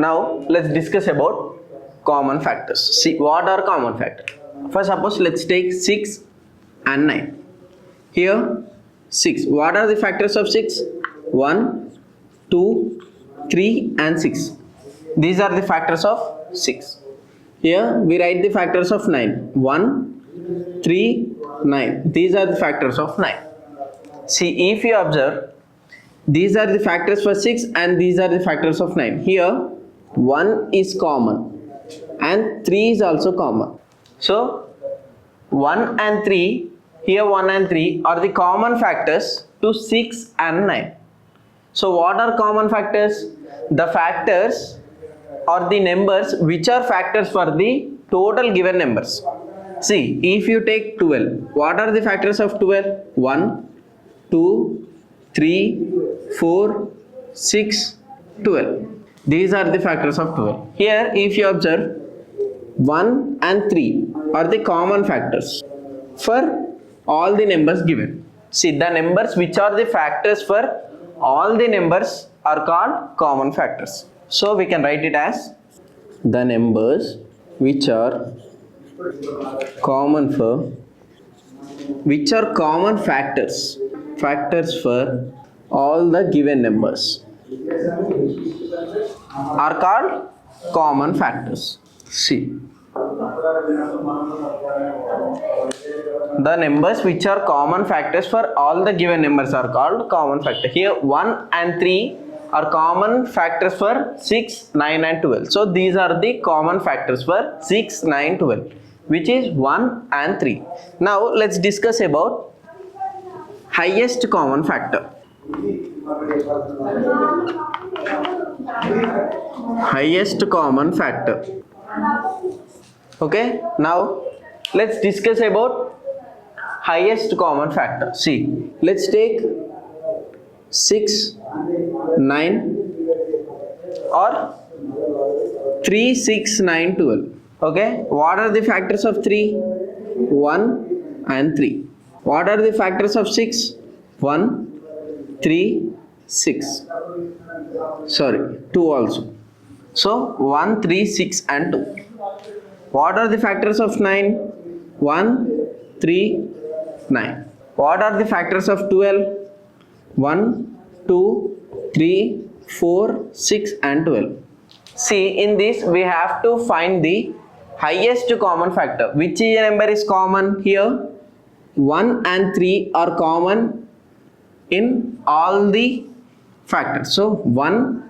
Now let's discuss about common factors. See, what are common factors? First, suppose let's take 6 and 9. Here 6. What are the factors of 6? 1, 2, 3 and 6. These are the factors of 6. Here we write the factors of 9. 1, 3, 9. These are the factors of 9. See, if you observe, these are the factors for 6 and these are the factors of 9. Here 1 is common and 3 is also common. So 1 and 3, here 1 and 3 are the common factors to 6 and 9. So what are common factors? The factors or the numbers which are factors for the total given numbers. See, if you take 12, what are the factors of 12? 1, 2, 3, 4, 6, 12. These are the factors of 12. Here, if you observe, 1 and 3 are the common factors for all the numbers given. See, the numbers which are the factors for all the numbers are called common factors. So we can write it as the numbers which are common factors for all the given numbers are called common factors. See, the numbers which are common factors for all the given numbers are called common factor. Here 1 and 3 are common factors for 6, 9 and 12. So these are the common factors for 6, 9, 12, which is 1 and 3. Now let's discuss about highest common factor. Highest common factor. Okay, now let's discuss about highest common factor. See, let's take 6, 9 or 3, 6, 9, 12. Okay, what are the factors of 3? 1 and 3. What are the factors of 6? 1, 3, 6. Sorry, 2 also. So 1, 3, 6 and 2. What are the factors of 9? 1, 3, 9. What are the factors of 12? 1, 2, 3, 4, 6 and 12. See, in this we have to find the highest common factor. Which number is common here? 1 and 3 are common in all the factors. So 1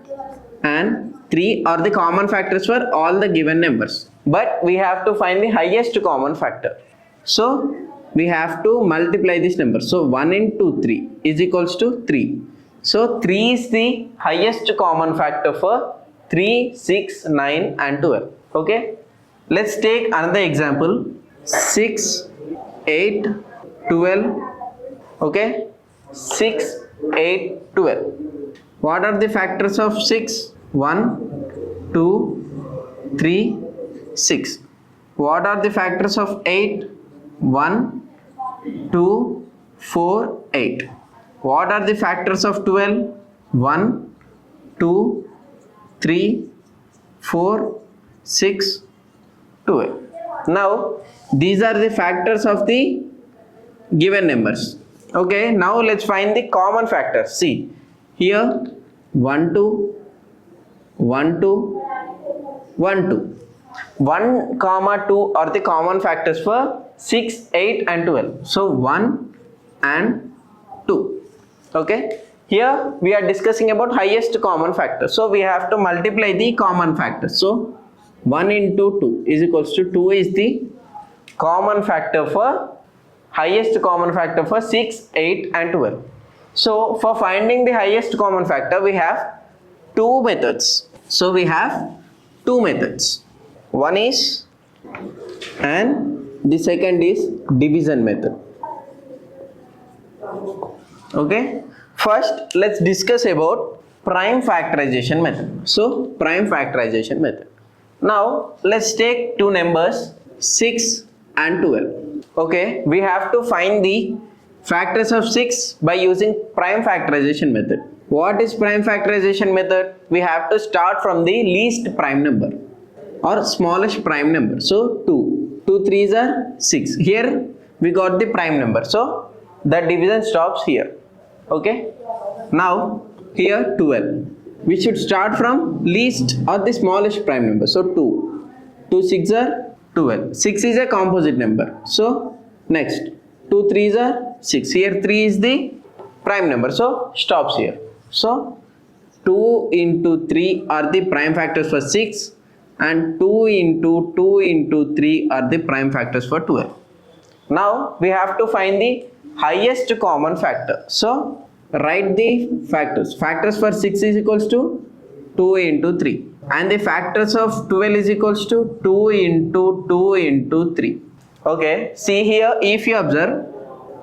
and 3 are the common factors for all the given numbers. But we have to find the highest common factor. So we have to multiply this number. So 1 into 3 is equals to 3. So 3 is the highest common factor for 3, 6, 9 and 12. Okay. Let's take another example. 6, 8, 12. Okay. 6, 8, 12. What are the factors of 6? 1, 2, 3, 6. What are the factors of 8? 1, 2, 4, 8. What are the factors of 12? 1, 2, 3, 4, 6, 12. Now these are the factors of the given numbers. Okay, now let's find the common factors. See, here 1, 2, 1, 2, 1, 2. 1, 2 are the common factors for 6, 8 and 12. So 1 and 2. Okay, here we are discussing about highest common factor. So we have to multiply the common factors. So 1 into 2 is equals to 2 is the common factor for highest common factor for 6, 8 and 12. So for finding the highest common factor we have two methods. So we have two methods. One is and the second is division method. Okay, first let's discuss about prime factorization method. So prime factorization method. Now let's take two numbers 6 and 12. Okay, we have to find the factors of 6 by using prime factorization method. What is prime factorization method? We have to start from the least prime number or smallest prime number. So 2. 2 3s are 6. Here we got the prime number. So the division stops here. Okay. Now here 12. We should start from least or the smallest prime number. So 2. 2 6 are 12. 6 is a composite number. So next 2 3s are 6. Here 3 is the prime number. So stops here. So 2 into 3 are the prime factors for 6 and 2 into 2 into 3 are the prime factors for 12. Now we have to find the highest common factor. So write the factors. Factors for 6 is equals to 2 into 3 and the factors of 12 is equals to 2 into 2 into 3. Okay, see here, if you observe,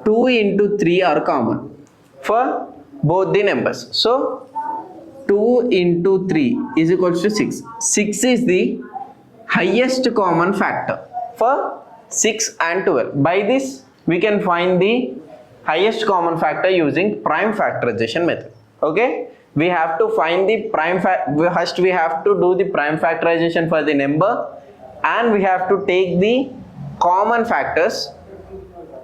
2 into 3 are common for both the numbers. So 2 into 3 is equals to 6. 6 is the highest common factor for 6 and 12. By this we can find the highest common factor using prime factorization method. Okay, we have to find the prime first we have to do the prime factorization for the number, and we have to take the common factors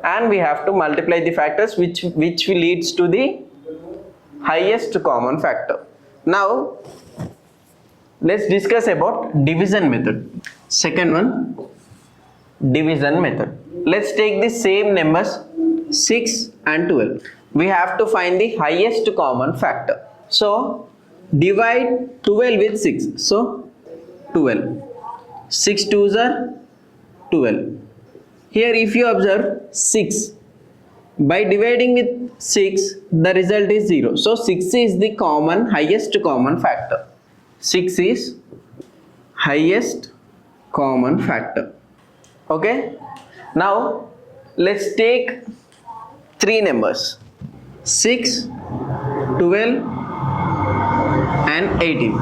and we have to multiply the factors which leads to the highest common factor. Now let's discuss about division method. Second one, division method. Let's take the same numbers 6 and 12. We have to find the highest common factor. So divide 12 with 6. So 12. 6 2s are 12. Here if you observe 6, by dividing with 6 the result is 0. So 6 is the highest common factor. 6 is highest common factor. Okay. Now let's take 3 numbers 6, 12 and 18.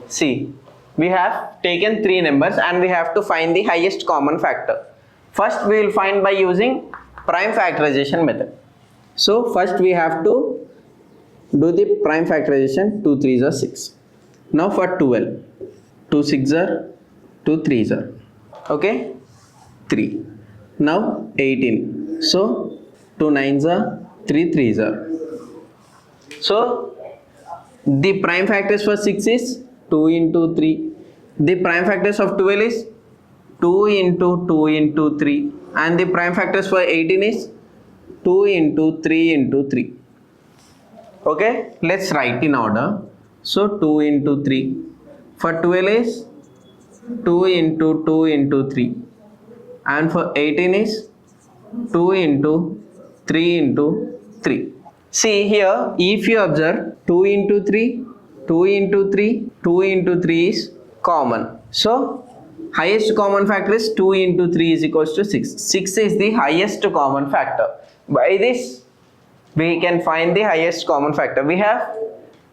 See, we have taken 3 numbers and we have to find the highest common factor. First we will find by using prime factorization method. So first we have to do the prime factorization. 2 3s are 6. Now for 12, 2 6s are 2 3s are, okay, 3. Now 18. So 2 9s are 3 3s are. So the prime factors for 6 is 2 into 3. The prime factors of 12 is 2 into 2 into 3, and the prime factors for 18 is 2 into 3 into 3. Okay, let's write in order. So 2 into 3. For 12 is 2 into 2 into 3, and for 18 is 2 into 3 into 3. See here, if you observe 2 into 3, 2 into 3, 2 into 3 is common. So highest common factor is 2 into 3 is equals to 6. 6 is the highest common factor. By this we can find the highest common factor. We have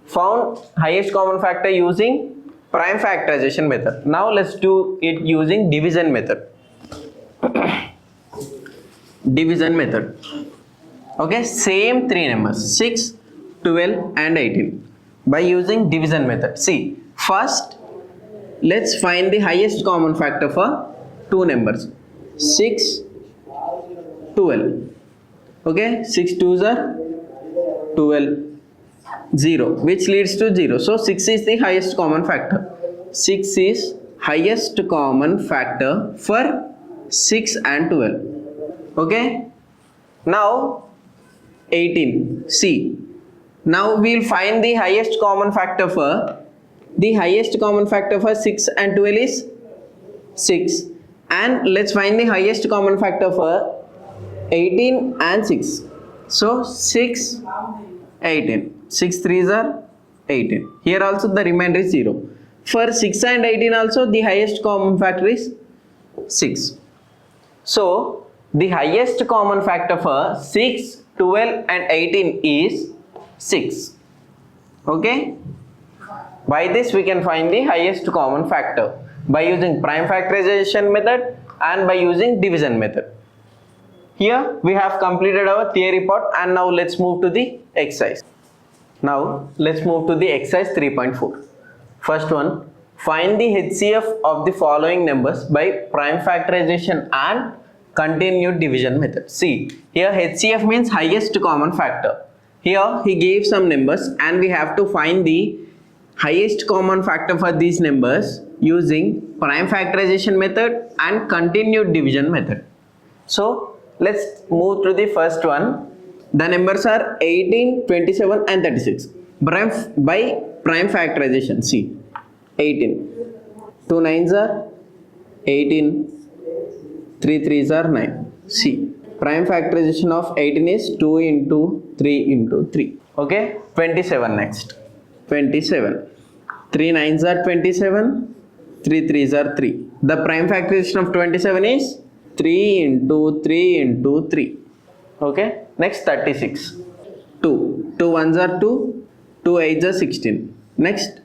found highest common factor using prime factorization method. Now let's do it using division method. Division method. Okay, same 3 numbers 6, 12 and 18 by using division method. See, first let's find the highest common factor for 2 numbers 6, 12. Okay, 6 2s are 12, 0, which leads to 0. So 6 is the highest common factor. 6 is highest common factor for 6 and 12. Okay, now 18. See, now we'll find the highest common factor for 6 and 12 is 6, and let's find the highest common factor for 18 and 6. So 6, 18. 6 3s are 18. Here also the remainder is 0. For 6 and 18 also the highest common factor is 6. So the highest common factor for 6, 12 and 18 is 6. Okay. By this we can find the highest common factor by using prime factorization method and by using division method. Here we have completed our theory part, and now let's move to the exercise. Now let's move to the exercise 3.4. First one, find the HCF of the following numbers by prime factorization and continued division method. See, here HCF means highest common factor. Here he gave some numbers and we have to find the highest common factor for these numbers using prime factorization method and continued division method. So let's move to the first one. The numbers are 18, 27 and 36 by prime factorization. See, 18, 2 9s are 18, 3 3s are 9. See, prime factorization of 18 is 2 into 3 into 3. Okay, 27 next. 27, 3 9s are 27, 3 3s are 3. The prime factorization of 27 is 3 into 3 into 3. Okay, next 36, 2 1s are 2, 2 8s are 16. Next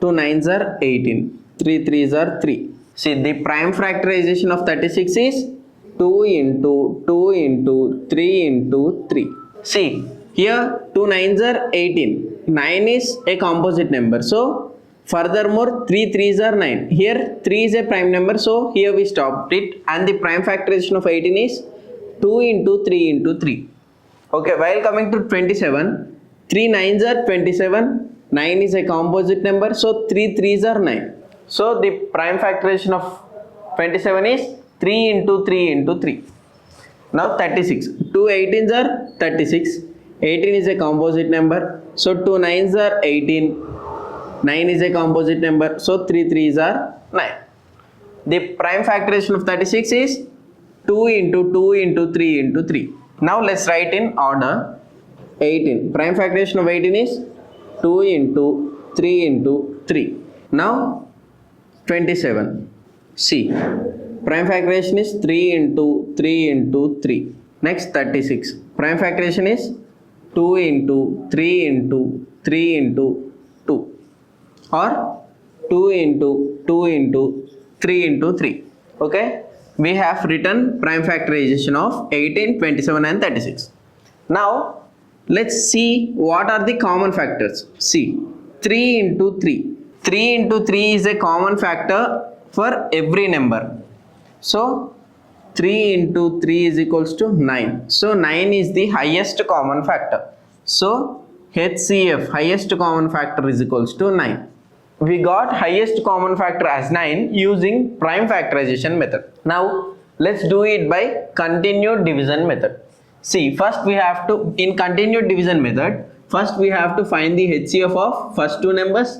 2 9s are 18, 3 3s are 3. See, the prime factorization of 36 is 2 into 2 into 3 into 3. See, here 2 9s are 18. 9 is a composite number. So, furthermore 3 3s are 9. Here 3 is a prime number. So, here we stopped it. And the prime factorization of 18 is 2 into 3 into 3. Okay, while coming to 27, 3 9s are 27. 9 is a composite number. So, 3 3s are 9. So, the prime factorization of 27 is 3 into 3 into 3. Now 36. 2 18s are 36. 18 is a composite number. So 2 9s are 18. 9 is a composite number. So 3 3s are 9. The prime factorization of 36 is 2 into 2 into 3 into 3. Now let's write in order. 18. Prime factorization of 18 is 2 into 3 into 3. Now 27. See, prime factorization is 3 into 3 into 3. Next 36. Prime factorization is 2 into 3 into 3 into 2 or 2 into 2 into 3 into 3. Okay, we have written prime factorization of 18, 27 and 36. Now let's see what are the common factors. See, 3 into 3. 3 into 3 is a common factor for every number. So 3 into 3 is equals to 9. So 9 is the highest common factor. So HCF, highest common factor, is equals to 9. We got highest common factor as 9 using prime factorization method. Now let's do it by continued division method. See, first we have to, in continued division method, first we have to find the HCF of first two numbers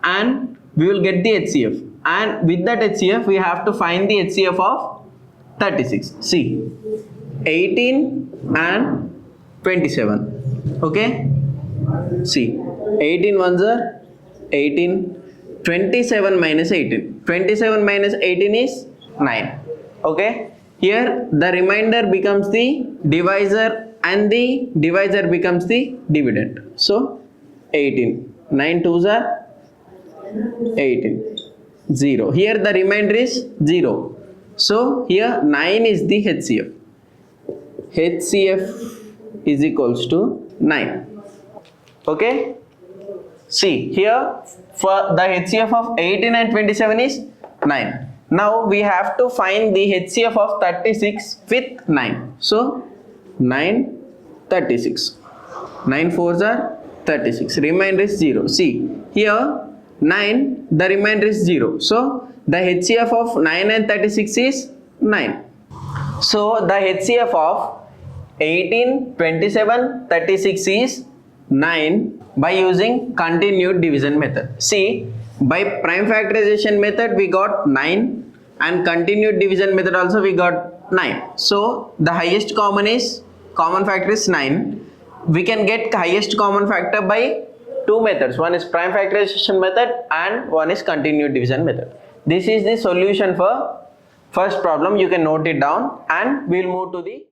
and we will get the HCF. And with that HCF, we have to find the HCF of 36. See, 18 and 27. Okay. See, 18 ones are 18. 27 minus 18. 27 minus 18 is 9. Okay. Here the remainder becomes the divisor and the divisor becomes the dividend. So 18. 9 twos are 18. 0. Here the remainder is 0. So here 9 is the HCF. HCF is equals to 9. Okay. See, here for the HCF of 18 and 27 is 9. Now we have to find the HCF of 36 with 9. So 9, 36. 9 fours are 36. Remainder is 0. See, here 9, the remainder is 0. So the HCF of 9 and 36 is 9. So the HCF of 18, 27, 36 is 9 by using continued division method. See, by prime factorization method we got 9 and continued division method also we got 9. So the highest common factor is 9. We can get highest common factor by two methods. One is prime factorization method and one is continued division method. This is the solution for first problem. You can note it down and we will move to the